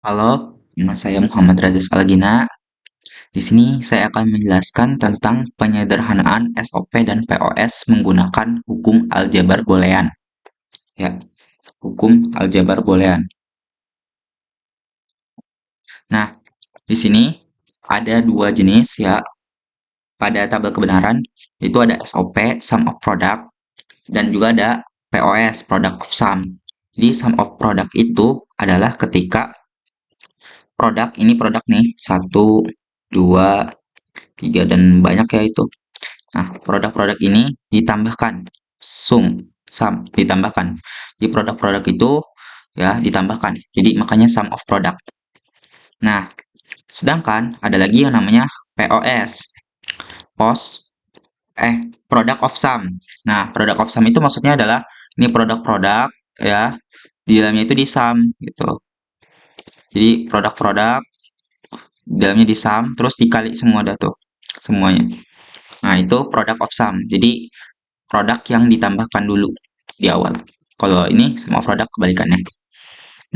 Halo, nama saya Muhammad Raza Salagina. Di sini saya akan menjelaskan tentang penyederhanaan SOP dan POS menggunakan hukum aljabar boolean. Ya, hukum aljabar boolean. Nah, di sini ada dua jenis ya pada tabel kebenaran, yaitu ada SOP, sum of product, dan juga ada POS, product of sum. Jadi sum of product itu adalah ketika produk nih, satu, dua, tiga, dan banyak ya itu. Nah, produk-produk ini ditambahkan sum ditambahkan. Di produk-produk itu ya ditambahkan. Jadi makanya sum of product. Nah, sedangkan ada lagi yang namanya POS. POS product of sum. Nah, product of sum itu maksudnya adalah ini produk-produk ya, di dalamnya itu di sum gitu. Jadi produk-produk di dalamnya di sum terus dikali semua dah tuh semuanya. Nah, itu product of sum. Jadi produk yang ditambahkan dulu di awal. Kalau ini semua produk kebalikannya.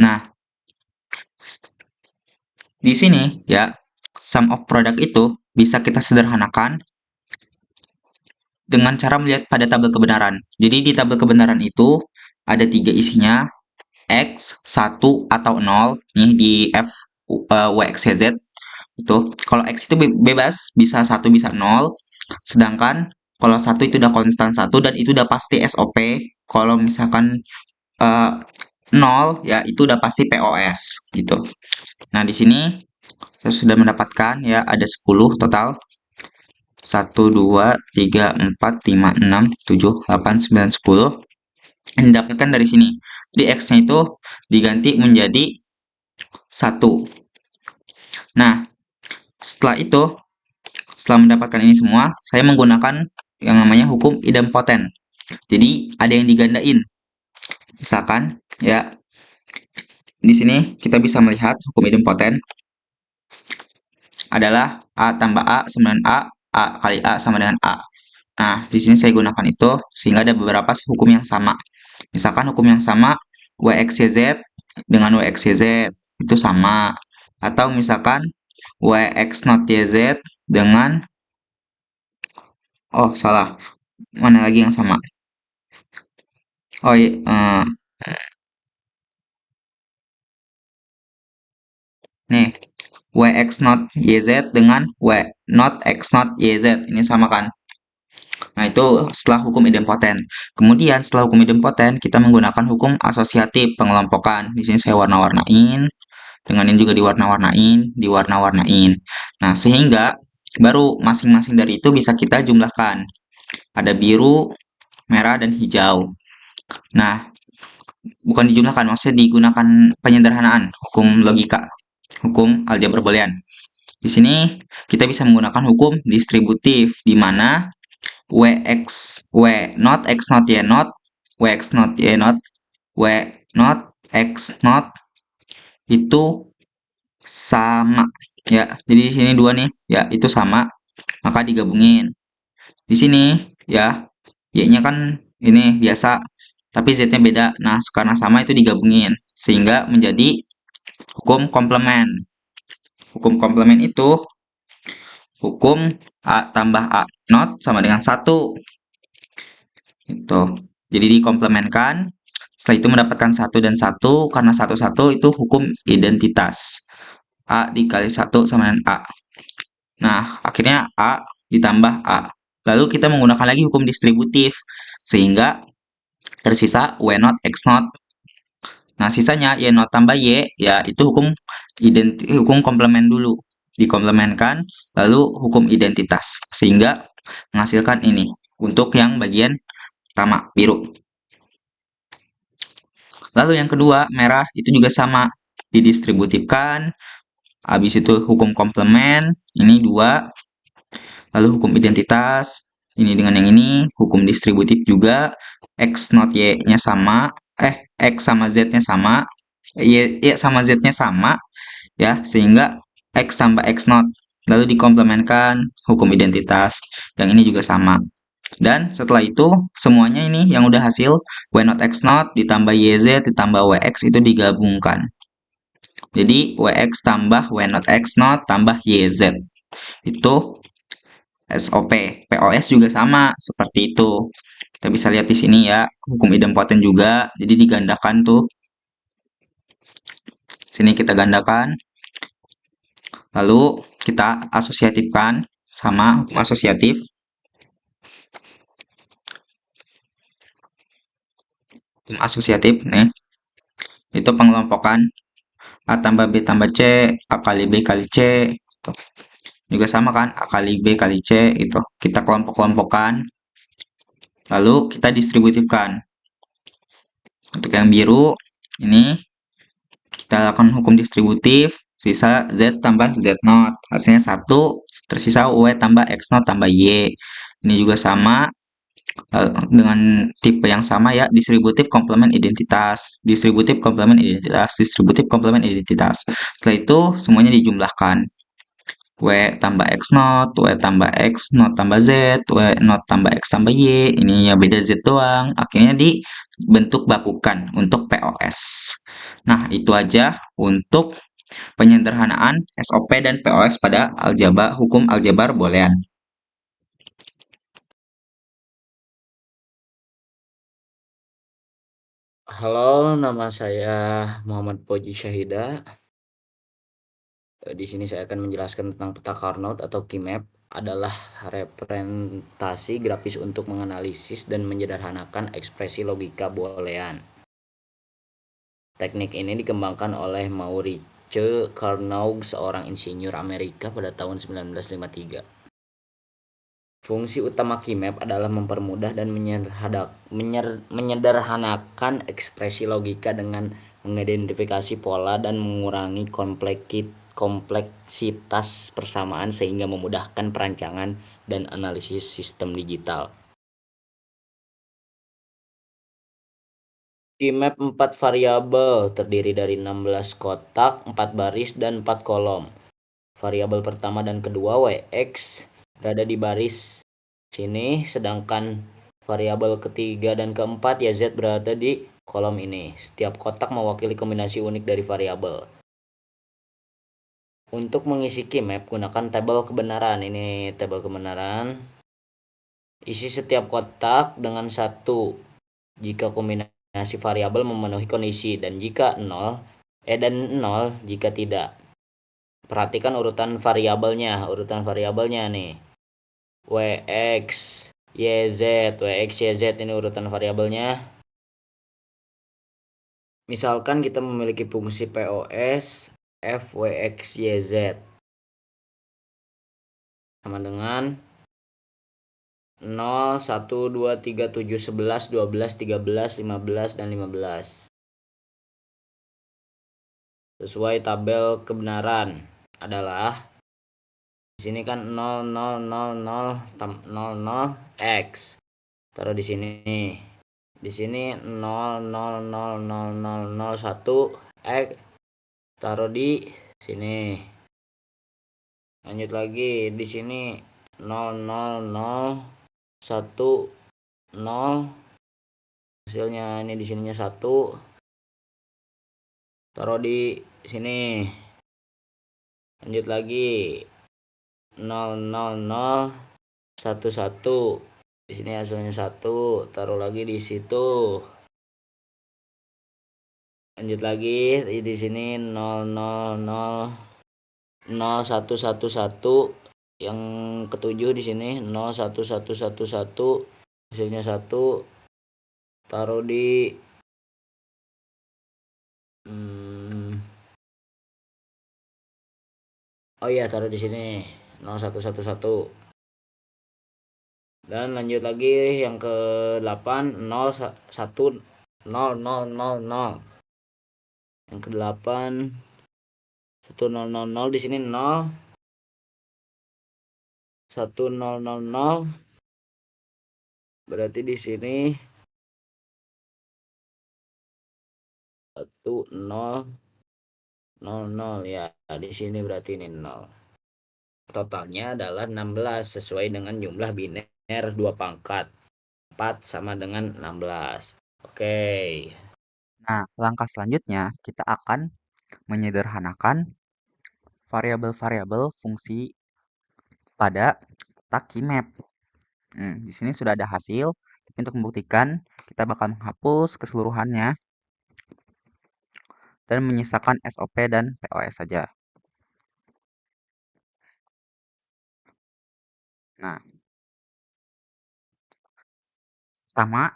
Nah, di sini ya, sum of product itu bisa kita sederhanakan dengan cara melihat pada tabel kebenaran. Jadi di tabel kebenaran itu ada tiga isinya, X, 1, atau 0. Nih di F, W, X, Y, Z. Itu kalau X itu bebas, bisa 1, bisa 0. Sedangkan kalau 1 itu udah konstan 1 dan itu udah pasti SOP. Kalau misalkan 0 ya itu udah pasti POS gitu. Nah, di sini saya sudah mendapatkan ya ada 10 total. 1, 2, 3, 4, 5, 6, 7, 8, 9, 10 yang didapatkan dari sini. Jadi X-nya itu diganti menjadi 1. Nah, setelah mendapatkan ini semua, saya menggunakan yang namanya hukum idempoten. Jadi ada yang digandain. Misalkan ya di sini kita bisa melihat hukum idempoten adalah A tambah A sama dengan A kali A sama dengan A. Nah, di sini saya gunakan itu sehingga ada beberapa hukum yang sama. Misalkan hukum yang sama WXYZ dengan WXYZ itu sama. Atau misalkan WX not YZ dengan oh salah. Mana lagi yang sama? Oh iya, nih WX not YZ dengan W not X not YZ ini sama kan? Nah, itu setelah hukum idempoten. Kemudian setelah hukum idempoten, kita menggunakan hukum asosiatif pengelompokan. Di sini saya warna-warnain, dengan ini juga diwarna-warnain. Nah, sehingga baru masing-masing dari itu bisa kita jumlahkan. Ada biru, merah, dan hijau. Nah, bukan dijumlahkan, maksudnya digunakan penyederhanaan, hukum logika, hukum aljabar boolean. Di sini kita bisa menggunakan hukum distributif, di mana W not X not Y not WX not Y not W not X not itu sama ya. Jadi di sini dua nih ya itu sama maka digabungin. Di sini ya Y-nya kan ini biasa tapi Z-nya beda. Nah, karena sama itu digabungin sehingga menjadi hukum komplement. Hukum komplement itu hukum A tambah A not sama dengan 1. Itu. Jadi dikomplementkan. Setelah itu mendapatkan 1 dan 1. Karena 1 itu hukum identitas. A dikali 1 sama dengan A. Nah, akhirnya A ditambah A. Lalu kita menggunakan lagi hukum distributif. Sehingga tersisa W not X not. Nah, sisanya Y not tambah Y, ya itu hukum komplement dulu. Dikomplementkan, lalu hukum identitas. Sehingga menghasilkan ini. Untuk yang bagian pertama, biru. Lalu yang kedua, merah, itu juga sama. Didistributifkan, habis itu hukum komplement, ini 2. Lalu hukum identitas, ini dengan yang ini, hukum distributif juga. X not Y-nya sama, X sama Z-nya sama, Y sama Z-nya sama, ya, sehingga X tambah X not. Lalu dikomplementkan hukum identitas, yang ini juga sama. Dan setelah itu, semuanya ini yang udah hasil, Y not X not ditambah YZ ditambah WX itu digabungkan. Jadi WX tambah W not X not tambah YZ. Itu SOP. POS juga sama seperti itu. Kita bisa lihat di sini ya, hukum idempoten juga. Jadi digandakan tuh. Sini kita gandakan. Lalu kita asosiatifkan sama hukum asosiatif. Hukum asosiatif nih. Itu pengelompokan A tambah B tambah C, A kali B kali C. Tuh. Juga sama kan, A kali B kali C itu. Kita kelompok-kelompokkan. Lalu kita distributifkan. Untuk yang biru, ini kita lakukan hukum distributif. Sisa Z tambah Z naught. Hasilnya 1, tersisa W tambah X naught tambah Y. Ini juga sama, dengan tipe yang sama ya, distributif komplement identitas, distributif komplement identitas, distributif komplement identitas. Setelah itu semuanya dijumlahkan. W tambah X naught, W tambah X naught tambah Z, W naught tambah X tambah Y, ini ya beda Z doang, akhirnya dibentuk bakukan untuk POS. Nah, itu aja untuk penyederhanaan SOP dan POS pada hukum aljabar boolean. Halo, nama saya Muhammad Poji Syahida. Di sini saya akan menjelaskan tentang peta Carnot atau key map adalah representasi grafis untuk menganalisis dan menyederhanakan ekspresi logika boolean. Teknik ini dikembangkan oleh Maurice Carnot, seorang insinyur Amerika pada tahun 1953. Fungsi utama keymap adalah mempermudah dan menyederhanakan ekspresi logika dengan mengidentifikasi pola dan mengurangi kompleksitas persamaan sehingga memudahkan perancangan dan analisis sistem digital. Keymap 4 variabel terdiri dari 16 kotak, 4 baris, dan 4 kolom. Variabel pertama dan kedua Wx berada di baris sini, sedangkan variabel ketiga dan keempat YZ berada di kolom ini. Setiap kotak mewakili kombinasi unik dari variabel. Untuk mengisi keymap, gunakan tabel kebenaran. Ini tabel kebenaran. Isi setiap kotak dengan 1 jika kombinasi variabel memenuhi kondisi dan 0 jika tidak. Perhatikan urutan variabelnya nih. WX, YZ, WX, YZ ini urutan variabelnya. Misalkan kita memiliki fungsi POS F, WX, YZ sama dengan 0, 1, 2, 3, 7, 11, 12, 13, 15, dan 15. Sesuai tabel kebenaran adalah di sini kan 0, 0, 0, 0, 0, 0, X. Taruh di sini. Di sini 0, 0, 0, 0, 0, 0, 1, X. Taruh di sini. Lanjut lagi di sini 0, 0, 0, 1, 0. Hasilnya ini di sininya 1. Taruh di sini. Lanjut lagi 0, 0, 0, 1, 1. Di sini hasilnya 1. Taruh lagi di situ. Lanjut lagi di sini 0, 0, 0, 0, 1, 1, 1. Yang ketujuh di sini 0, 1, 1, 1, 1. Hasilnya 1. Taruh di oh iya, taruh di sini 0, 1, 1, 1. Dan lanjut lagi yang ke 8 0, 1, 0, 0, 0, 0. Yang ke 8 1, 0, 0, 0. Di sini 0, 1, 0, 0, 0. Berarti di sini 1, 0, 0, 0 ya. Di sini berarti ini 0. Totalnya adalah 16 sesuai dengan jumlah biner 2 pangkat. 4 sama dengan 16. Oke. Nah, langkah selanjutnya kita akan menyederhanakan variabel-variabel fungsi pada Taki map. Di sini sudah ada hasil. Tapi untuk membuktikan, kita bakal menghapus keseluruhannya dan menyisakan SOP dan POS saja. Nah, pertama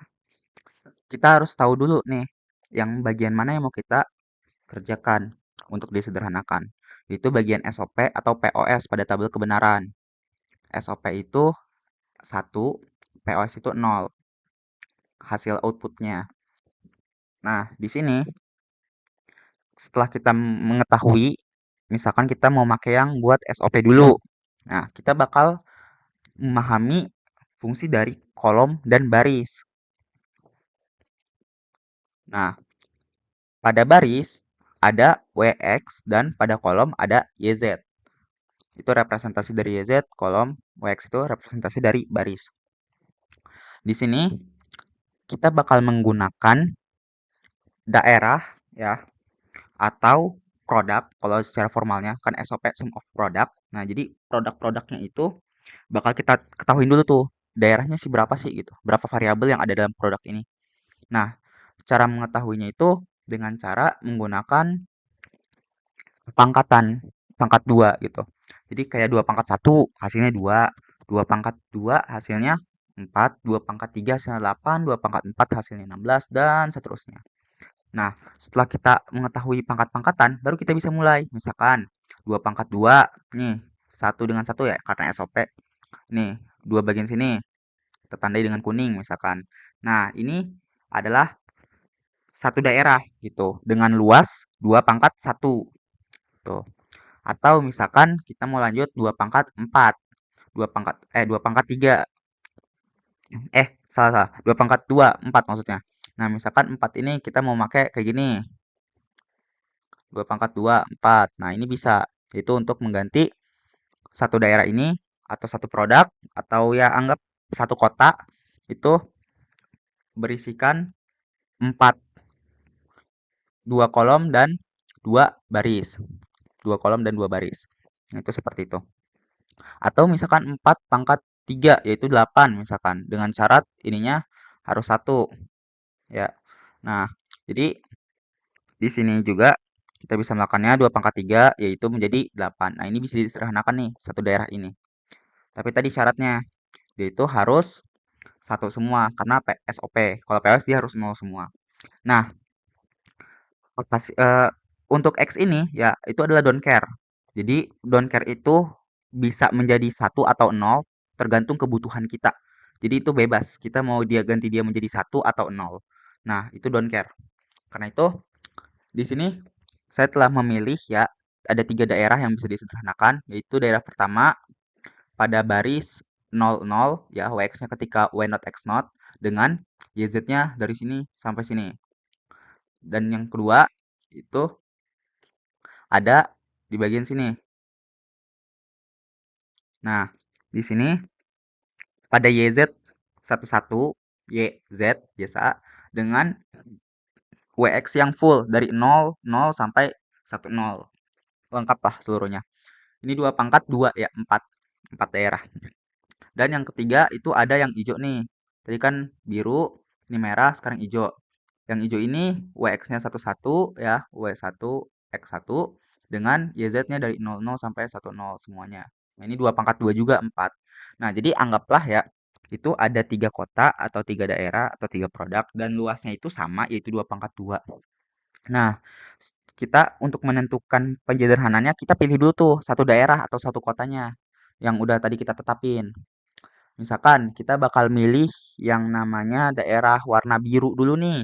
kita harus tahu dulu nih, yang bagian mana yang mau kita kerjakan untuk disederhanakan. Itu bagian SOP atau POS pada tabel kebenaran. SOP itu 1, POS itu 0, hasil outputnya. Nah, di sini setelah kita mengetahui, misalkan kita mau pakai yang buat SOP dulu. Nah, kita bakal memahami fungsi dari kolom dan baris. Nah, pada baris ada WX dan pada kolom ada YZ. Itu representasi dari YZ, kolom WX itu representasi dari baris. Di sini kita bakal menggunakan daerah ya atau produk kalau secara formalnya kan SOP sum of product. Nah, jadi produk-produknya itu bakal kita ketahuin dulu tuh daerahnya sih berapa sih gitu. Berapa variabel yang ada dalam produk ini. Nah, cara mengetahuinya itu dengan cara menggunakan pangkatan, pangkat 2 gitu. Jadi kayak 2 pangkat 1 hasilnya 2, 2 pangkat 2 hasilnya 4, 2 pangkat 3 hasilnya 8, 2 pangkat 4 hasilnya 16, dan seterusnya. Nah, setelah kita mengetahui pangkat-pangkatan, baru kita bisa mulai. Misalkan 2 pangkat 2, nih, 1 dengan 1 ya, karena SOP. Nih, 2 bagian sini, kita tandai dengan kuning misalkan. Nah, ini adalah satu daerah gitu, dengan luas 2 pangkat 1. Tuh. Atau misalkan kita mau lanjut 2 pangkat 4, 2 pangkat 3. Salah salah, 2 pangkat 2, 4 maksudnya. Nah, misalkan 4 ini kita mau pakai kayak gini. 2 pangkat 2, 4. Nah, ini bisa. Itu untuk mengganti satu daerah ini atau satu produk atau ya anggap satu kota itu berisikan 4, 2 kolom dan 2 baris. 2 kolom dan 2 baris. Nah, itu seperti itu. Atau misalkan 4 pangkat 3 yaitu 8 misalkan dengan syarat ininya harus 1 ya. Nah, jadi di sini juga kita bisa melakukannya 2 pangkat 3 yaitu menjadi 8. Nah, ini bisa disederhanakan nih satu daerah ini. Tapi tadi syaratnya dia itu harus satu semua karena SOP. Kalau POS dia harus 0 semua. Nah, untuk X ini ya itu adalah don't care. Jadi don't care itu bisa menjadi 1 atau 0 tergantung kebutuhan kita. Jadi itu bebas, kita mau dia ganti dia menjadi 1 atau 0. Nah, itu don't care. Karena itu di sini saya telah memilih ya ada 3 daerah yang bisa disederhanakan, yaitu daerah pertama pada baris 00 ya WX-nya ketika Y not X not dengan YZ-nya dari sini sampai sini. Dan yang kedua itu ada di bagian sini. Nah, di sini pada YZ 11 YZ biasa dengan WX yang full dari 0, 0 sampai 10. Lengkap lah seluruhnya. Ini 2 pangkat 2 ya, 4. 4 daerah. Dan yang ketiga itu ada yang hijau nih. Tadi kan biru, ini merah, sekarang hijau. Yang hijau ini WX-nya 11 ya, W1 X1 dengan YZ-nya dari 00 sampai 10 semuanya. Nah, ini 2 pangkat 2 juga 4. Nah, jadi anggaplah ya itu ada 3 kota atau 3 daerah atau 3 produk dan luasnya itu sama yaitu 2 pangkat 2. Nah, kita untuk menentukan penyederhanannya kita pilih dulu tuh satu daerah atau satu kotanya yang udah tadi kita tetapin. Misalkan kita bakal milih yang namanya daerah warna biru dulu nih.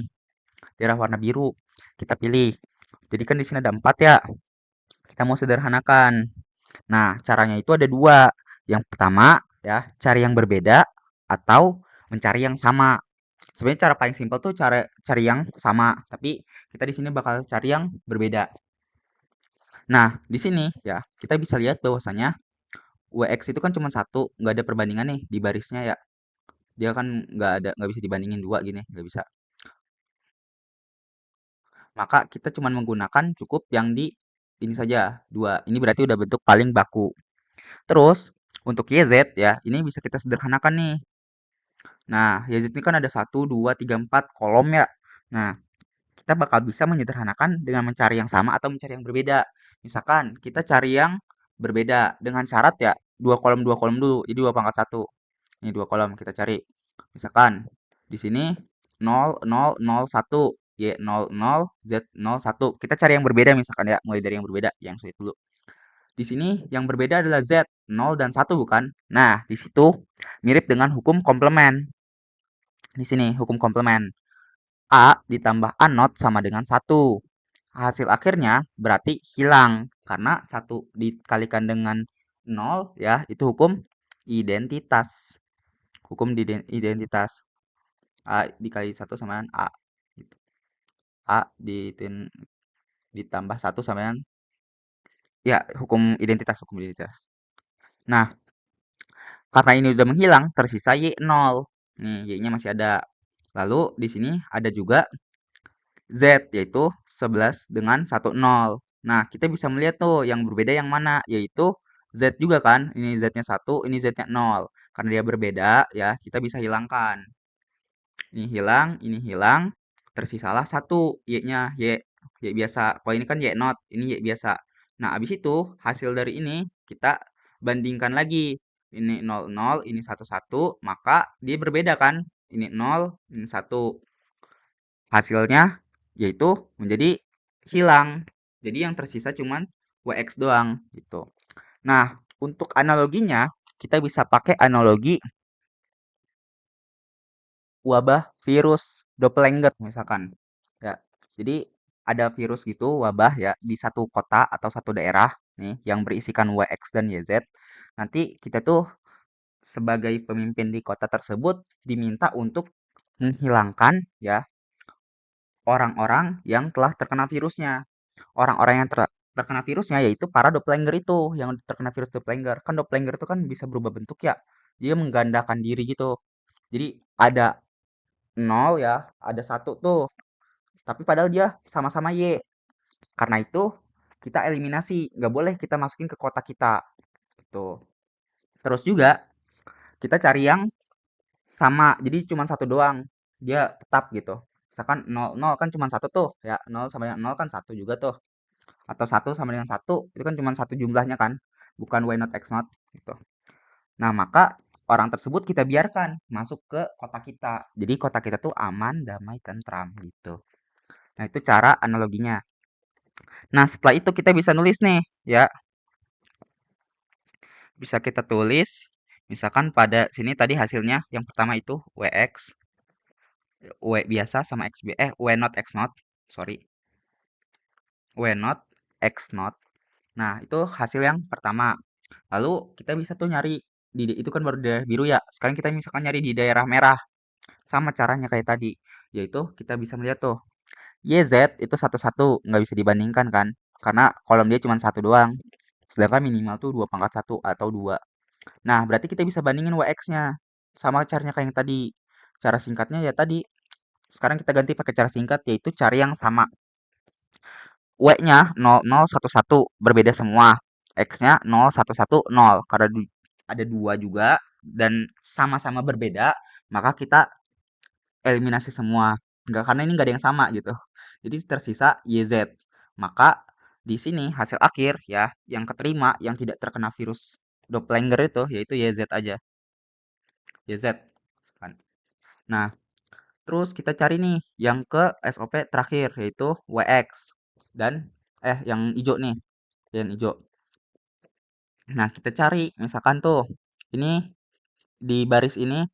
Daerah warna biru. Kita pilih. Jadi kan di sini ada 4 ya. Kita mau sederhanakan. Nah, caranya itu ada dua. Yang pertama ya, cari yang berbeda atau mencari yang sama. Sebenarnya cara paling simpel tuh cara cari yang sama, tapi kita di sini bakal cari yang berbeda. Nah, di sini ya, kita bisa lihat bahwasanya WX itu kan cuma satu, nggak ada perbandingan nih di barisnya ya. Dia kan nggak bisa dibandingin dua gini, nggak bisa. maka kita cuma menggunakan cukup yang di ini saja, 2. Ini berarti udah bentuk paling baku. Terus untuk YZ ya, ini bisa kita sederhanakan nih. Nah, YZ ini kan ada 1, 2, 3, 4 kolom ya. Nah, kita bakal bisa menyederhanakan dengan mencari yang sama atau mencari yang berbeda. Misalkan kita cari yang berbeda dengan syarat ya, dua kolom dulu. Jadi 2 pangkat 1. Ini 2 kolom kita cari. Misalkan di sini 0, 0, 0, 1, Y 0, 0, Z 0, 1. Kita cari yang berbeda misalkan ya, mulai dari yang berbeda, yang sulit dulu. Di sini yang berbeda adalah Z 0 dan 1 bukan? Nah, di situ mirip dengan hukum komplement. Di sini hukum komplement. A ditambah A not sama dengan 1. Hasil akhirnya berarti hilang karena 1 dikalikan dengan 0 ya, itu hukum identitas. Hukum identitas. A dikali 1 sama dengan A. Gitu. A ditambah 1 sama dengan ya, hukum identitas. Nah, karena ini udah menghilang, tersisa Y 0. Nih, Y-nya masih ada. Lalu di sini ada juga Z, yaitu 11 dengan 1, 0. Nah, kita bisa melihat tuh yang berbeda yang mana, yaitu Z juga kan. Ini Z-nya 1, ini Z-nya 0. Karena dia berbeda, ya, kita bisa hilangkan. Ini hilang, tersisalah 1, Y-nya, Y biasa. Kalau ini kan Y not, ini Y biasa. Nah, habis itu hasil dari ini kita bandingkan lagi. Ini 0, 0, ini 1, 1, maka dia berbeda kan? Ini 0, ini 1. Hasilnya yaitu menjadi hilang. Jadi yang tersisa cuman WX doang gitu. Nah, untuk analoginya kita bisa pakai analogi wabah virus Doppelganger misalkan. Ya. Jadi ada virus gitu wabah ya di satu kota atau satu daerah nih yang berisikan WX dan YZ. Nanti kita tuh sebagai pemimpin di kota tersebut diminta untuk menghilangkan ya orang-orang yang telah terkena virusnya. Orang-orang yang terkena virusnya yaitu para doppelganger itu yang terkena virus doppelganger. Kan doppelganger itu kan bisa berubah bentuk ya. Dia menggandakan diri gitu. Jadi ada 0 ya, ada 1 tuh. Tapi padahal dia sama-sama Y. Karena itu kita eliminasi, nggak boleh kita masukin ke kotak kita. Gitu. Terus juga kita cari yang sama. Jadi cuma satu doang. Dia tetap gitu. Misalkan 0, 0 kan cuma satu tuh ya. 0 sama dengan 0 kan satu juga tuh. Atau 1 sama dengan 1 itu kan cuma satu jumlahnya kan, bukan Y not X not gitu. Nah, maka orang tersebut kita biarkan masuk ke kotak kita. Jadi kotak kita tuh aman, damai, tentram gitu. Nah, itu cara analoginya. Nah, setelah itu kita bisa nulis nih, ya. Bisa kita tulis misalkan pada sini tadi hasilnya yang pertama itu WX, W biasa sama Y not X not, sorry. Y not X not. Nah, itu hasil yang pertama. Lalu kita bisa tuh nyari itu kan baru daerah biru ya. Sekarang kita misalkan nyari di daerah merah. Sama caranya kayak tadi. Yaitu kita bisa melihat tuh. YZ itu satu-satu nggak bisa dibandingkan kan. Karena kolom dia cuma satu doang. Sedangkan minimal tuh 2 pangkat 1 atau 2. Nah, berarti kita bisa bandingin WX-nya. Sama caranya kayak yang tadi. Cara singkatnya ya tadi. Sekarang kita ganti pakai cara singkat yaitu cari yang sama. W-nya 0011 berbeda semua. X-nya 0110 karena ada 2 juga dan sama-sama berbeda, maka kita eliminasi semua. Enggak, karena ini enggak ada yang sama gitu. Jadi tersisa YZ. Maka di sini hasil akhir ya yang keterima yang tidak terkena virus Doppelganger itu yaitu YZ aja. YZ. Nah, terus kita cari nih yang ke SOP terakhir yaitu WX dan yang hijau nih, yang hijau. Nah, kita cari misalkan tuh ini di baris ini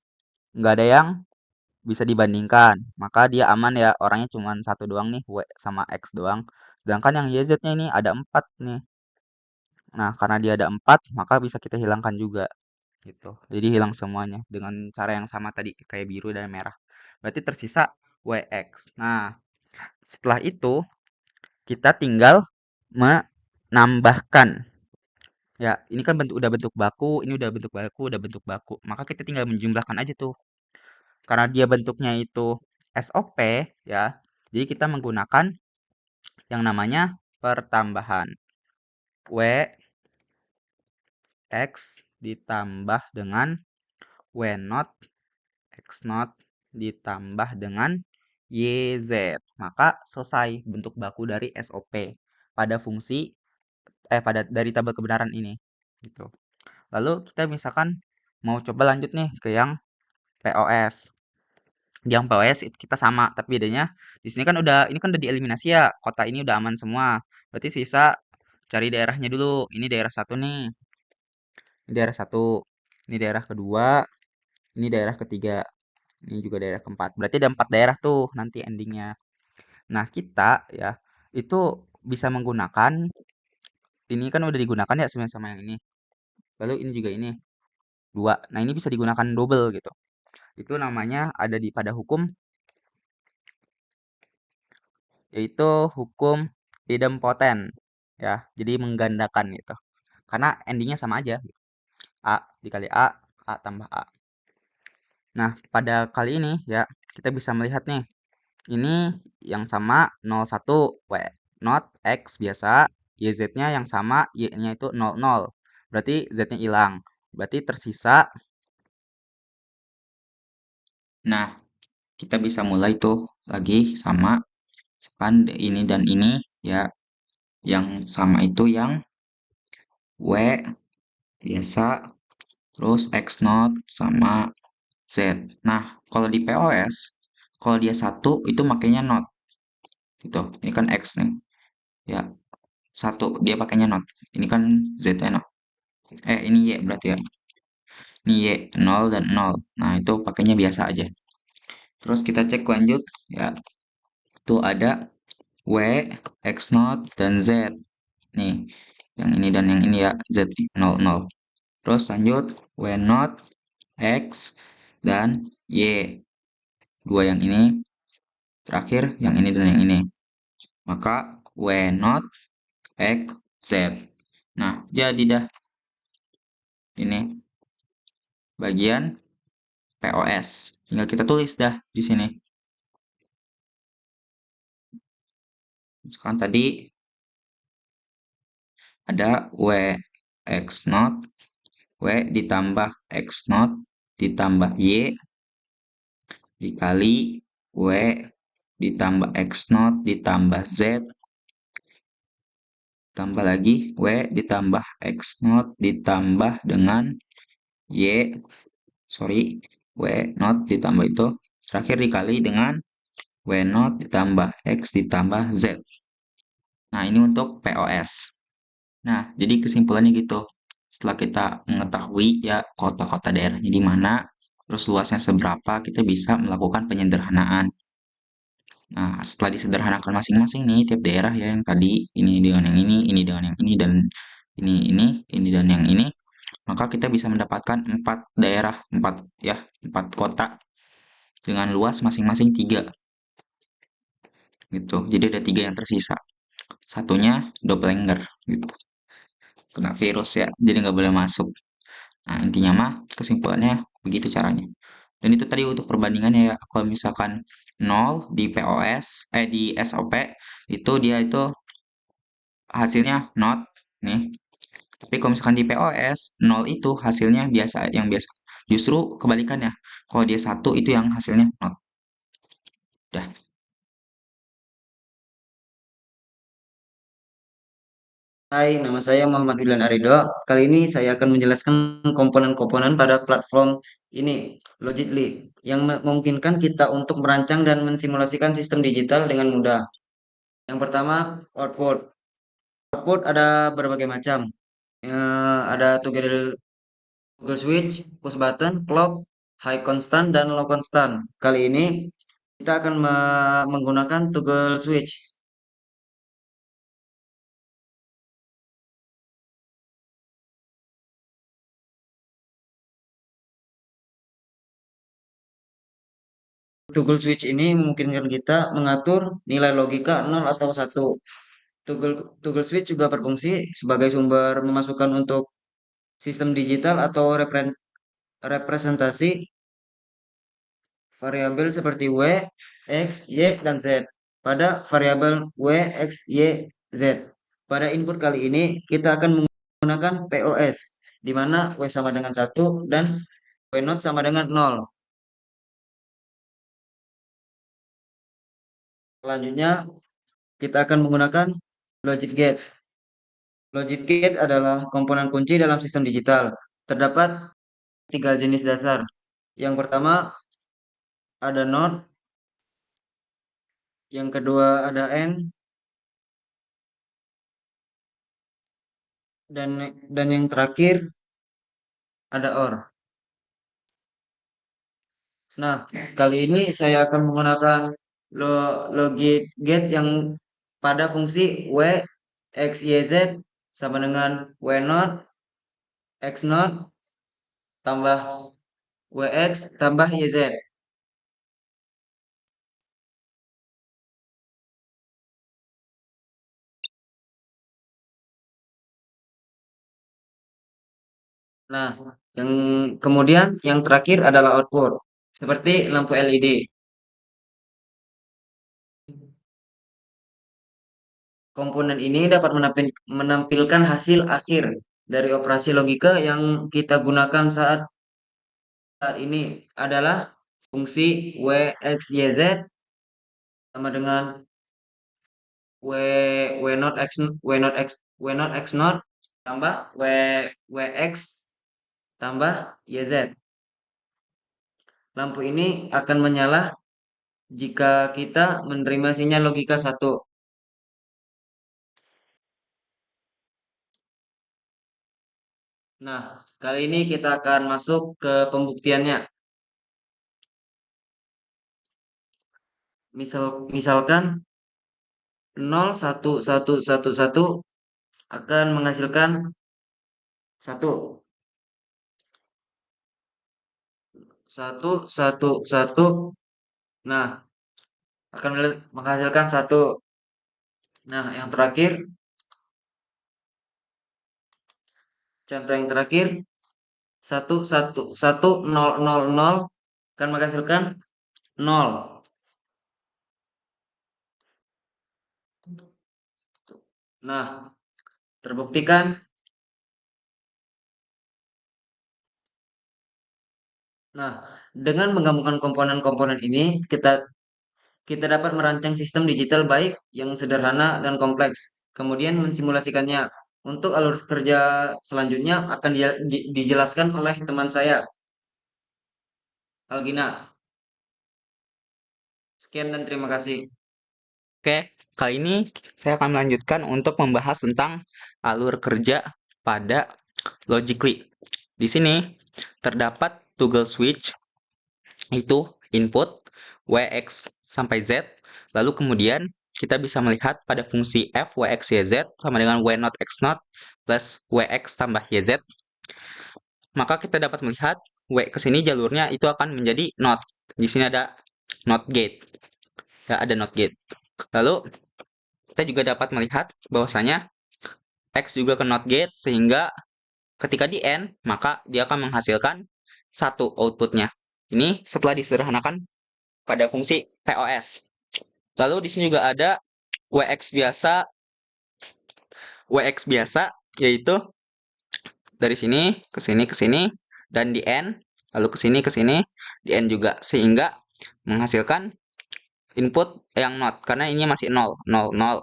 nggak ada yang bisa dibandingkan, maka dia aman ya, orangnya cuma satu doang nih, W sama X doang. Sedangkan yang YZ-nya ini ada 4 nih. Nah, karena dia ada 4, maka bisa kita hilangkan juga gitu. Jadi hilang semuanya dengan cara yang sama tadi kayak biru dan merah. Berarti tersisa WX. Nah, setelah itu kita tinggal menambahkan. Ya, ini kan udah bentuk baku, ini udah bentuk baku, udah bentuk baku. Maka kita tinggal menjumlahkan aja tuh. Karena dia bentuknya itu SOP, ya. Jadi kita menggunakan yang namanya pertambahan. W X ditambah dengan W naught X naught ditambah dengan YZ. Maka selesai bentuk baku dari SOP pada fungsi pada dari tabel kebenaran ini gitu. Lalu kita misalkan mau coba lanjut nih ke yang POS. Di yang POS kita sama, tapi bedanya di sini kan ini kan udah dieliminasi ya. Kota ini udah aman semua. Berarti sisa cari daerahnya dulu. Ini daerah satu nih. Ini daerah satu. Ini daerah kedua. Ini daerah ketiga. Ini juga daerah keempat. Berarti ada 4 daerah tuh nanti endingnya. Nah, kita ya itu bisa menggunakan ini kan udah digunakan ya sama yang ini. Lalu ini juga ini. Dua. Nah, ini bisa digunakan double gitu. Itu namanya ada di pada hukum yaitu hukum idempoten ya. Jadi menggandakan gitu. Karena endingnya sama aja. A dikali A tambah A. Nah, pada kali ini ya kita bisa melihat nih. Ini yang sama 01 W not X biasa, YZ-nya yang sama, Y-nya itu 00. Berarti Z-nya hilang. Berarti tersisa. Nah, kita bisa mulai tuh lagi sama misalkan ini dan ini ya. Yang sama itu yang W biasa, terus X naught sama Z. Nah, kalau di POS, kalau dia satu itu makainya not gitu. Ini kan X nih. Ya, satu dia pakainya not. Ini kan Z-nya not. Ini Y berarti ya. Ini Y 0 dan 0. Nah, itu pakainya biasa aja. Terus kita cek lanjut ya. Tuh ada W, X naught dan Z. Nih, yang ini dan yang ini ya, Z 0 0. Terus lanjut W naught, X dan Y. Dua yang ini, terakhir yang ini dan yang ini. Maka W naught, X, Z. Nah, jadi dah ini bagian POS. Tinggal kita tulis dah di sini. Sekarang tadi ada W X naught, W ditambah X naught ditambah Y dikali W ditambah X naught ditambah Z tambah lagi W ditambah X naught ditambah dengan Y, W naught ditambah itu terakhir dikali dengan W naught ditambah X ditambah Z. Nah, ini untuk POS. Nah, jadi kesimpulannya gitu. Setelah kita mengetahui ya kota-kota daerahnya di mana, terus luasnya seberapa, kita bisa melakukan penyederhanaan. Nah, setelah disederhanakan masing-masing nih tiap daerah ya yang tadi ini dengan yang ini dengan yang ini dan ini dan yang ini, maka kita bisa mendapatkan 4 daerah, 4 ya, 4 kota dengan luas masing-masing 3 gitu. Jadi ada 3 yang tersisa. Satunya doppelganger gitu. Kena virus ya, jadi nggak boleh masuk. Nah, intinya mah kesimpulannya begitu caranya. Dan itu tadi untuk perbandingannya ya. Kalau misalkan 0 di POS, di SOP itu dia itu hasilnya not nih. Tapi kalau misalkan di POS 0 itu hasilnya biasa yang biasa. Justru kebalikannya. Kalau dia satu itu yang hasilnya not. Dah. Hai, nama saya Muhammad William Arido. Kali ini saya akan menjelaskan komponen-komponen pada platform ini, Logitly, yang memungkinkan kita untuk merancang dan mensimulasikan sistem digital dengan mudah. Yang pertama, output. Output ada berbagai macam. Ada toggle switch, push button, clock, high constant, dan low constant. Kali ini kita akan menggunakan toggle switch. Toggle switch ini memungkinkan kita mengatur nilai logika 0 atau 1. Toggle, toggle switch juga berfungsi sebagai sumber memasukkan untuk sistem digital atau representasi variabel seperti W, X, Y, dan Z. pada variabel W, X, Y, Z. Pada input kali ini kita akan menggunakan POS, di mana W sama dengan 1 dan W naught sama dengan 0. Selanjutnya kita akan menggunakan logic gate. Logic gate adalah komponen kunci dalam sistem digital. Terdapat tiga jenis dasar. Yang pertama ada NOT, yang kedua ada AND, dan yang terakhir ada OR. Nah, kali ini saya akan menggunakan logic gates yang pada fungsi W, X, Y, Z sama dengan W naught, X naught, tambah WX, tambah YZ. Nah, yang kemudian yang terakhir adalah output, seperti lampu LED. Komponen ini dapat menampilkan hasil akhir dari operasi logika yang kita gunakan saat ini adalah fungsi W, X, Y, Z sama dengan W naught X, W naught X, W naught X naught tambah WX tambah YZ. Lampu ini akan menyala jika kita menerima sinyal logika 1. Nah, kali ini kita akan masuk ke pembuktiannya. Misalkan 0, 1, 1, 1, 1 akan menghasilkan 1. 1, 1, 1. Nah, akan menghasilkan 1. Nah, yang terakhir, contoh yang terakhir, 1, 1, 1, 0, 0, 0 akan menghasilkan 0. Nah, terbuktikan. Nah, dengan menggabungkan komponen-komponen ini, kita dapat merancang sistem digital baik yang sederhana dan kompleks, kemudian mensimulasikannya. Untuk alur kerja selanjutnya akan dijelaskan oleh teman saya, Algina. Sekian dan terima kasih. Oke, kali ini saya akan melanjutkan untuk membahas tentang alur kerja pada logically. Di sini terdapat toggle switch, itu input WX sampai Z, lalu kemudian kita bisa melihat pada fungsi F WX YZ sama dengan W naught X naught plus WX tambah YZ, maka kita dapat melihat W ke sini jalurnya itu akan menjadi NOT. Di sini ada NOT gate. Ya, ada NOT gate. Lalu kita juga dapat melihat bahwasanya X juga ke NOT gate sehingga ketika di AND maka dia akan menghasilkan satu outputnya. Ini setelah disederhanakan pada fungsi POS. Lalu di sini juga ada WX biasa yaitu dari sini ke sini ke sini dan di N, lalu ke sini di N juga, sehingga menghasilkan input yang not karena ini masih 0 0 0.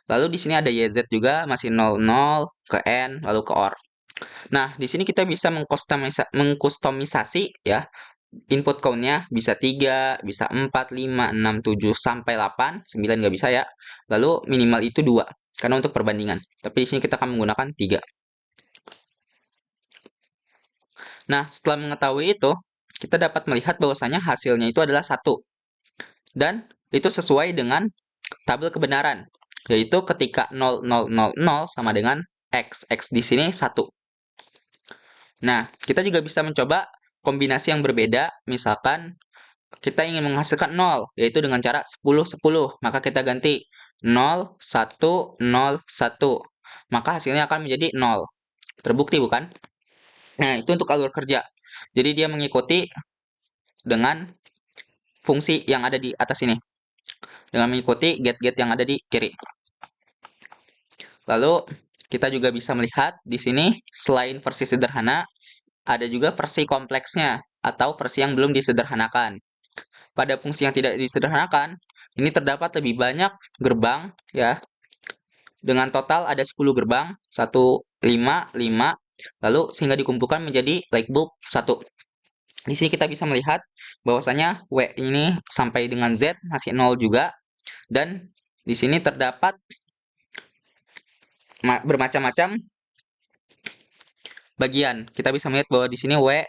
Lalu di sini ada YZ juga masih 0 0 ke N lalu ke OR. Nah, di sini kita bisa mengkustomisasi ya. Input count-nya bisa 3, bisa 4, 5, 6, 7 sampai 8, 9 nggak bisa ya. Lalu minimal itu 2 karena untuk perbandingan. Tapi di sini kita akan menggunakan 3. Nah, setelah mengetahui itu, kita dapat melihat bahwasanya hasilnya itu adalah 1. Dan itu sesuai dengan tabel kebenaran, yaitu ketika 0, 0, 0, 0 sama dengan X. X di sini 1. Nah, kita juga bisa mencoba kombinasi yang berbeda, misalkan kita ingin menghasilkan 0, yaitu dengan cara 10, 10. Maka kita ganti 0, 1, 0, 1. Maka hasilnya akan menjadi 0. Terbukti bukan? Nah, itu untuk alur kerja. Jadi dia mengikuti dengan fungsi yang ada di atas ini. dengan mengikuti get-get yang ada di kiri. Lalu kita juga bisa melihat di sini selain versi sederhana, ada juga versi kompleksnya atau versi yang belum disederhanakan. Pada fungsi yang tidak disederhanakan, ini terdapat lebih banyak gerbang ya. Dengan total ada 10 gerbang, 1, 5, 5, lalu sehingga dikumpulkan menjadi light bulb 1. Di sini kita bisa melihat bahwasanya W ini sampai dengan Z masih 0 juga, dan di sini terdapat bermacam-macam bagian. Kita bisa melihat bahwa di sini W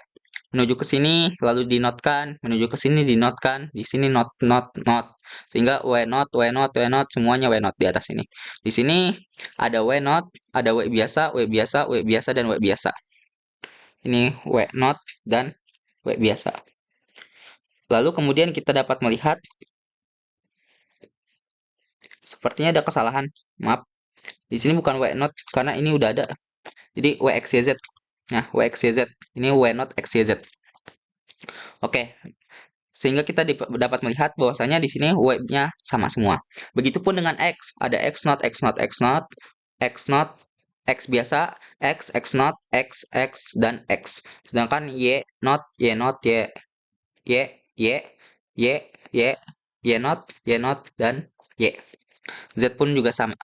menuju ke sini lalu dinotkan, menuju ke sini dinotkan, di sini not not not. Sehingga W not, W not, W not, semuanya W not di atas ini. Di sini ada W not, ada W biasa, W biasa, W biasa, dan W biasa. Ini W not dan W biasa. Lalu kemudian kita dapat melihat sepertinya ada kesalahan. Maaf. Di sini bukan W not karena ini udah ada. Jadi W X Y Z. Nah, W X Y Z. Ini W not X Y Z. Oke. Sehingga kita dapat melihat bahwasanya di sini W-nya sama semua. Begitupun dengan X, ada X not, X not, X not, X not, X biasa, X not, X, dan X. Sedangkan Y not, Y not, Y, Y, Y, Y, Y, Y not, dan Y. Z pun juga sama.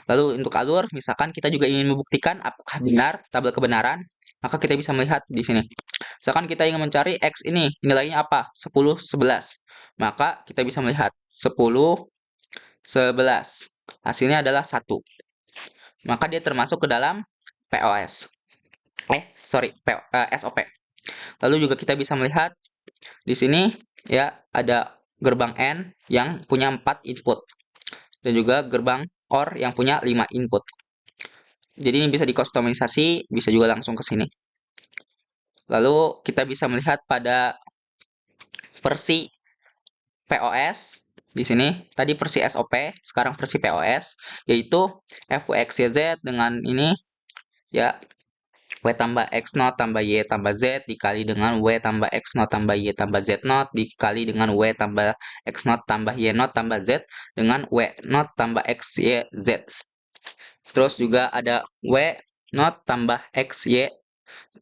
Lalu untuk alur, misalkan kita juga ingin membuktikan apakah benar tabel kebenaran, maka kita bisa melihat di sini. Misalkan kita ingin mencari X ini, nilainya apa? 10, 11. Maka kita bisa melihat 10, 11. Hasilnya adalah 1. Maka dia termasuk ke dalam POS. SOP. Lalu juga kita bisa melihat di sini ya ada gerbang N yang punya 4 input. Dan juga gerbang OR yang punya 5 input. Jadi ini bisa dikustomisasi, bisa juga langsung ke sini. Lalu kita bisa melihat pada versi POS di sini tadi versi SOP, sekarang versi POS yaitu FWXYZ dengan ini ya W tambah X not tambah Y tambah Z dikali dengan W tambah X not tambah Y tambah Z not dikali dengan W tambah X not tambah Y not tambah Z dengan W not tambah X Y Z. Terus juga ada W not tambah X Y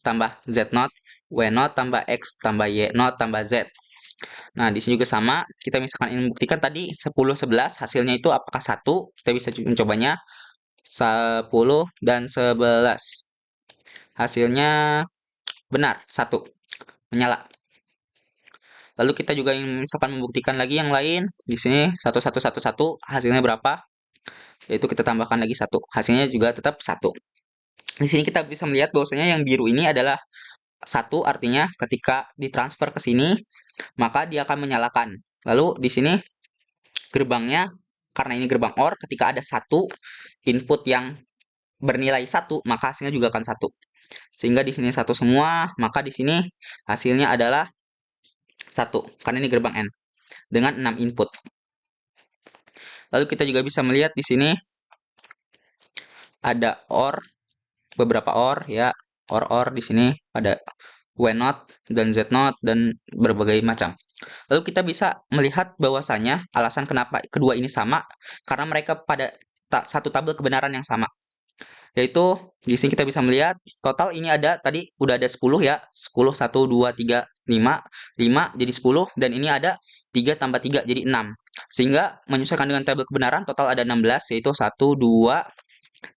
tambah Z not, W not tambah X tambah Y not tambah Z. Nah, di sini juga sama. Kita misalkan ingin membuktikan tadi 10, 11, hasilnya itu apakah 1? Kita bisa mencobanya 10 dan 11. Hasilnya benar, 1. Menyala. Lalu kita juga ingin misalkan membuktikan lagi yang lain. Di sini 1, 1, 1, 1, hasilnya berapa? Yaitu kita tambahkan lagi 1. Hasilnya juga tetap 1. Di sini kita bisa melihat bahwasanya yang biru ini adalah 1, artinya ketika ditransfer ke sini, maka dia akan menyalakan. Lalu di sini gerbangnya, karena ini gerbang OR, ketika ada 1 input yang bernilai 1, maka hasilnya juga akan 1. Sehingga di sini 1 semua, maka di sini hasilnya adalah 1, karena ini gerbang N, dengan 6 input. Lalu kita juga bisa melihat di sini ada OR, beberapa OR ya, OR di sini ada W not dan Z not dan berbagai macam. Lalu kita bisa melihat bahwasanya alasan kenapa kedua ini sama karena mereka pada satu tabel kebenaran yang sama. Yaitu di sini kita bisa melihat total ini ada tadi udah ada 10 ya. 10 1 2 3 5 5 jadi 10 dan ini ada 3 tambah 3 jadi 6. Sehingga menyesuaikan dengan tabel kebenaran total ada 16 yaitu 1 2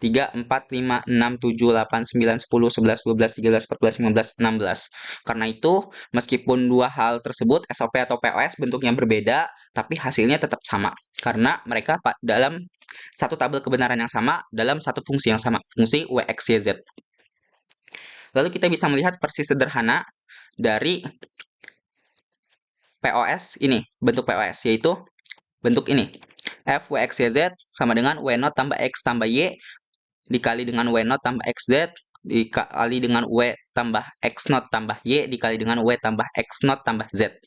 3, 4, 5, 6, 7, 8, 9, 10, 11, 12, 13, 14, 15, 16. Karena itu, meskipun dua hal tersebut, SOP atau POS bentuknya berbeda, tapi hasilnya tetap sama. Karena mereka dalam satu tabel kebenaran yang sama, dalam satu fungsi yang sama, fungsi WXYZ. Lalu kita bisa melihat versi sederhana dari POS ini, bentuk POS, yaitu bentuk ini. F W X Y Z sama dengan W not tambah X tambah Y dikali dengan W not tambah XZ dikali dengan W tambah X not tambah Y dikali dengan W tambah X not tambah Z.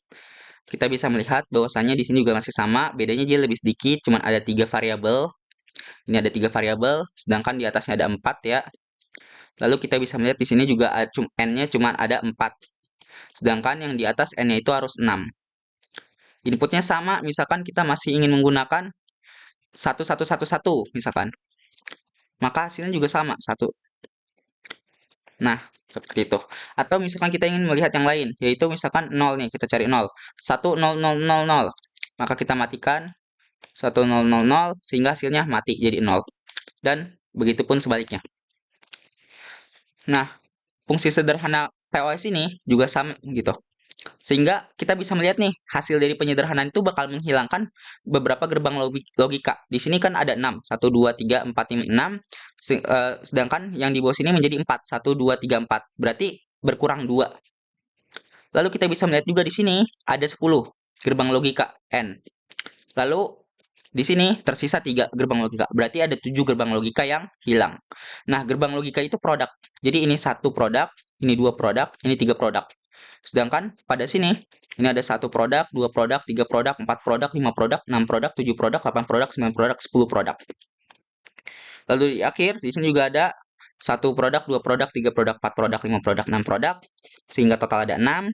Kita bisa melihat bahwasannya di sini juga masih sama, bedanya dia lebih sedikit, cuman ada 3 variabel. Ini ada 3 variabel, sedangkan di atasnya ada 4 ya. Lalu kita bisa melihat di sini juga N-nya cuma ada 4. Sedangkan yang di atas N-nya itu harus 6. inputnya sama, misalkan kita masih ingin menggunakan 1111 misalkan, maka hasilnya juga sama, 1. Nah, seperti itu. Atau misalkan kita ingin melihat yang lain, yaitu misalkan 0 nih, kita cari 0. 10000, maka kita matikan 1000 sehingga hasilnya mati jadi 0. Dan begitupun sebaliknya. Nah, fungsi sederhana POS ini juga sama gitu. Sehingga kita bisa melihat nih, hasil dari penyederhanaan itu bakal menghilangkan beberapa gerbang logika. Di sini kan ada 6, 1, 2, 3, 4, 5, 6. Sedangkan yang di bawah sini menjadi 4, 1, 2, 3, 4. Berarti berkurang 2. Lalu kita bisa melihat juga di sini ada 10 gerbang logika N. Lalu di sini tersisa 3 gerbang logika. Berarti ada 7 gerbang logika yang hilang. Nah, gerbang logika itu produk. Jadi ini 1 produk, ini 2 produk, ini 3 produk. Sedangkan pada sini, ini ada 1 produk, 2 produk, 3 produk, 4 produk, 5 produk, 6 produk, 7 produk, 8 produk, 9 produk, 10 produk. Lalu di akhir, di sini juga ada 1 produk, 2 produk, 3 produk, 4 produk, 5 produk, 6 produk, sehingga total ada 6.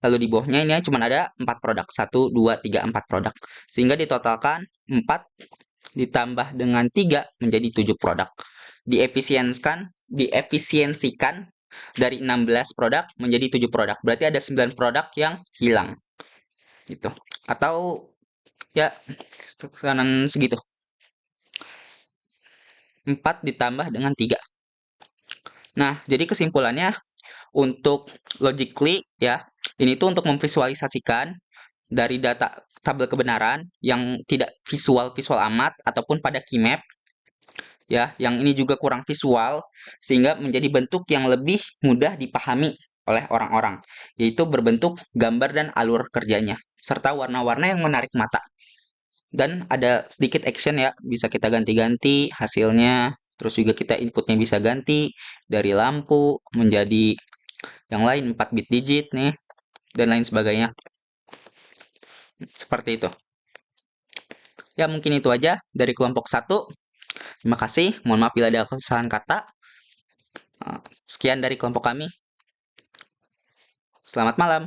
Lalu di bawahnya ini cuma ada 4 produk, 1, 2, 3, 4 produk. Sehingga ditotalkan 4 ditambah dengan 3 menjadi 7 produk. Diefisiensikan dari 16 produk menjadi 7 produk. Berarti ada 9 produk yang hilang. Gitu. Atau ya kanan segitu. 4 ditambah dengan 3. Nah, jadi kesimpulannya untuk logically ya, ini tuh untuk memvisualisasikan dari data tabel kebenaran yang tidak visual amat ataupun pada key map ya, yang ini juga kurang visual sehingga menjadi bentuk yang lebih mudah dipahami oleh orang-orang, yaitu berbentuk gambar dan alur kerjanya serta warna-warna yang menarik mata. Dan ada sedikit action ya, bisa kita ganti-ganti hasilnya, terus juga kita inputnya bisa ganti dari lampu menjadi yang lain 4 bit digit nih dan lain sebagainya. Seperti itu. Ya, mungkin itu aja dari kelompok 1. Terima kasih. Mohon maaf bila ada kesalahan kata. Sekian dari kelompok kami. Selamat malam.